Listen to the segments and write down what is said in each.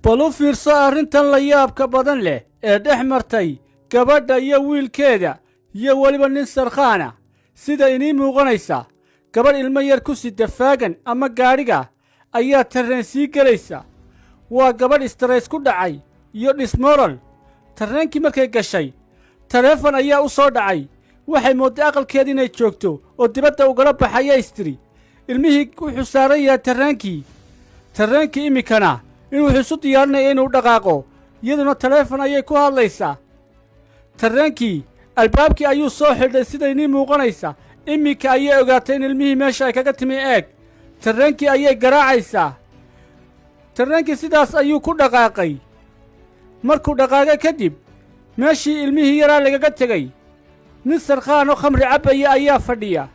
bal u fiirso arrintan la yaabka badan leh ee dhex martay gabadha iyo wiilkeeda iyo weliba nin sarkhaana sida inii muuqanaysa gabadh ilmo yar ku sida faagan ama gaadhiga ayaa tarreen sii gelaysa. waa gabadh istarays ku dhacay iyo dhismoral. tarreenkii markay gashay taleefon ayaa u soo dhacay. waxay moodday aqalkeeda inay joogto oo dibadda ugala baxaya istiri ilmihii wuxuu saaran yahay tarreenkii iminkana wuxuu isu diyaarinaya inuu dhaqaaqo iyaduna taleefon ayay ku hadlaysaa. tarreenkii albaabkii ayuu soo xidhay sidaynii muuqanaysa. iminka ayay ogaatay in ilmihii meesha ay kaga timi eeg. tarreenkii ayay garaacaysaa. tarreenkii sidaas ayuu ku dhaqaaqay. markuu dhaqaaqay kadib meeshii ilmihii yaraa lagaga tegay nin sarkhaanoo khamri cabbaya ayaa fadhiya.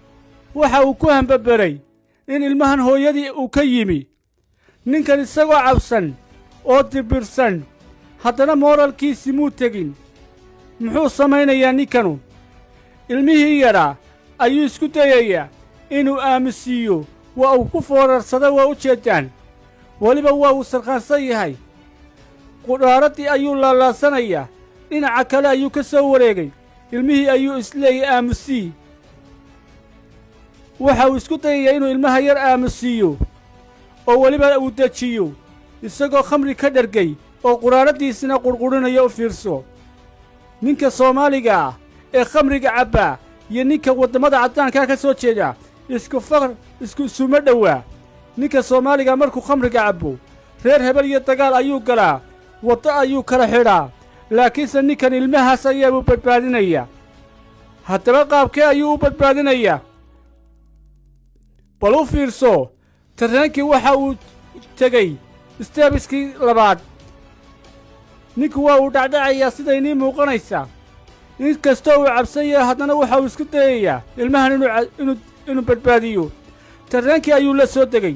waxa uu ku hambaberay in ilmahan hooyadii uu ka yimi. ninkan isagoo cabsan oo dibirsan haddana mooralkiisii muu tegin. muxuu samaynayaa ninkanu? ilmihii yaraa ayuu isku dayayaa inuu aamusiiyo. waa uu ku foorarsaday waa u jeeddaan. weliba waa uu sarkhaansan yahay. qudhaaraddii ayuu laalaasanayaa. dhinaca kale ayuu ka soo wareegay. ilmihii ayuu isleeyay aamusii. waxa uu isku dayayaa inuu ilmaha yar aamusiiyo oo weliba uu dejiyo isagoo khamri ka dhargay oo qudhaarraddiisina qurqudhinaya u fiirso. ninka Soomaaliga ah ee khamriga cabbaa iyo ninka waddamada caddaankaa ka soo jeeda isku suma dhowaa. ninka Soomaaliga markuu khamriga cabbo reer hebel iyo dagaal ayuu galaa. waddo ayuu kala xidhaa. laakiinse ninkan ilmahaas ayaabuu badbaadinayaa. haddaba qaabkee ayuu u badbaadinayaa? bal u fiirso. tarreenkii waxa uu tegey isteebiskii labaad. ninku waa uu dhacdhacayaa sidaynii muuqanaysa. in kastoo uu cabsan yahay haddana waxa uu isku dayayaa ilmahan inuu badbaadiyo. tarreenkii ayuu la soo degay.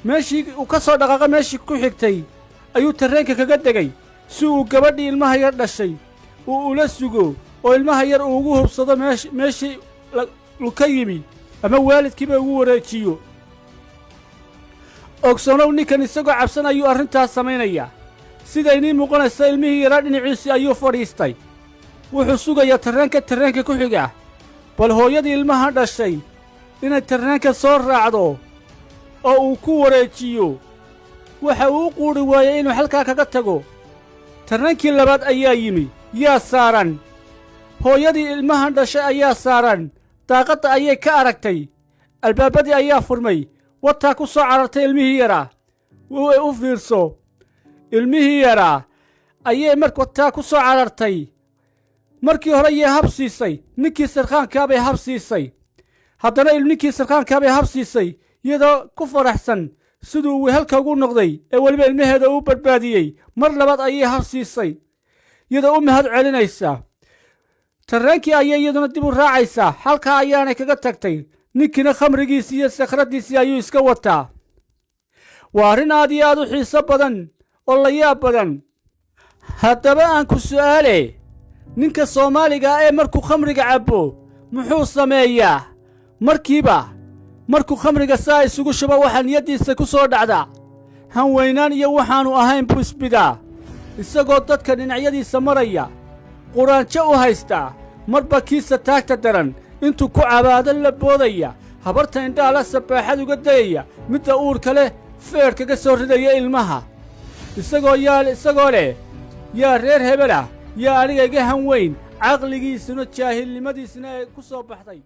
meeshii uu ka soo dhaqaaqa meeshii ku xigtay ayuu tarreenka kaga degay si uu gabadhii ilmaha yar dhashay uu ula sugo oo ilmaha yar uu ugu hubsado meeshii uu ka yimi ama waalidkiiba ugu wareejiyo. ogsanow ninkan isagoo cabsan ayuu arrintaas samaynayaa. sidaynii muuqanaysa ilmihii yaraa dhinaciisii ayuu fadhiistay. wuxuu sugayaa tarreenka ku xiga. bal hooyadii ilmaha dhashay inay tarreenka soo raacdo oo uu ku wareejiyo. waxa uu u quudhi waayey inuu halkaa kaga tago. tarreenkii labaad ayaa yimi. yaa saaran? hooyadii ilmahan dhashay ayaa saaran. daaqadda ayay ka aragtay. albaabadii ayaa furmay. wataa ku soo carartay ilmihii yaraa. u fiirso. ilmihii yaraa ayay wataa ku soo carartay. markii hore ayay hab siisay. ninkii sarkhaankaabay hab siisay. haddana ninkii sarkhaankaabay hab siisay iyadoo ku faraxsan siduu wehelka ugu noqday ee weliba ilmaheeda uu badbaadiyey. mar labaad ayay hab siisay iyadoo u mahad celinaysa. tarreenkii ayay iyaduna dib u raacaysaa. halkaa ayaanay kaga tagtay. ninkiina khamrigiisii iyo sakhraddiisii ayuu iska wataa. waa arrin aad iyo aad u xiiso badan oo la yaab badan. haddaba aan ku su'aale. ninka Soomaaliga ah ee markuu khamriga cabbo muxuu sameeyaa? markuu khamriga saa isugu shubo waxaa niyaddiisa ku soo dhacda han weynaan iyo waxaannu ahayn buu isbidaa. isagoo dadka dhinacyadiisa maraya quraanjo u haystaa. marba kiisa taagta daran intuu ku cabaado la boodaya. habarta indhaha la sabaaxad uga dayaya. midda uurka leh feer kaga soo ridaya ilmaha. isagoo leh yaa reer hebelah yaa aniga iga han weyn. caqligiisuna jaahilnimadiisina ee ku soo baxday.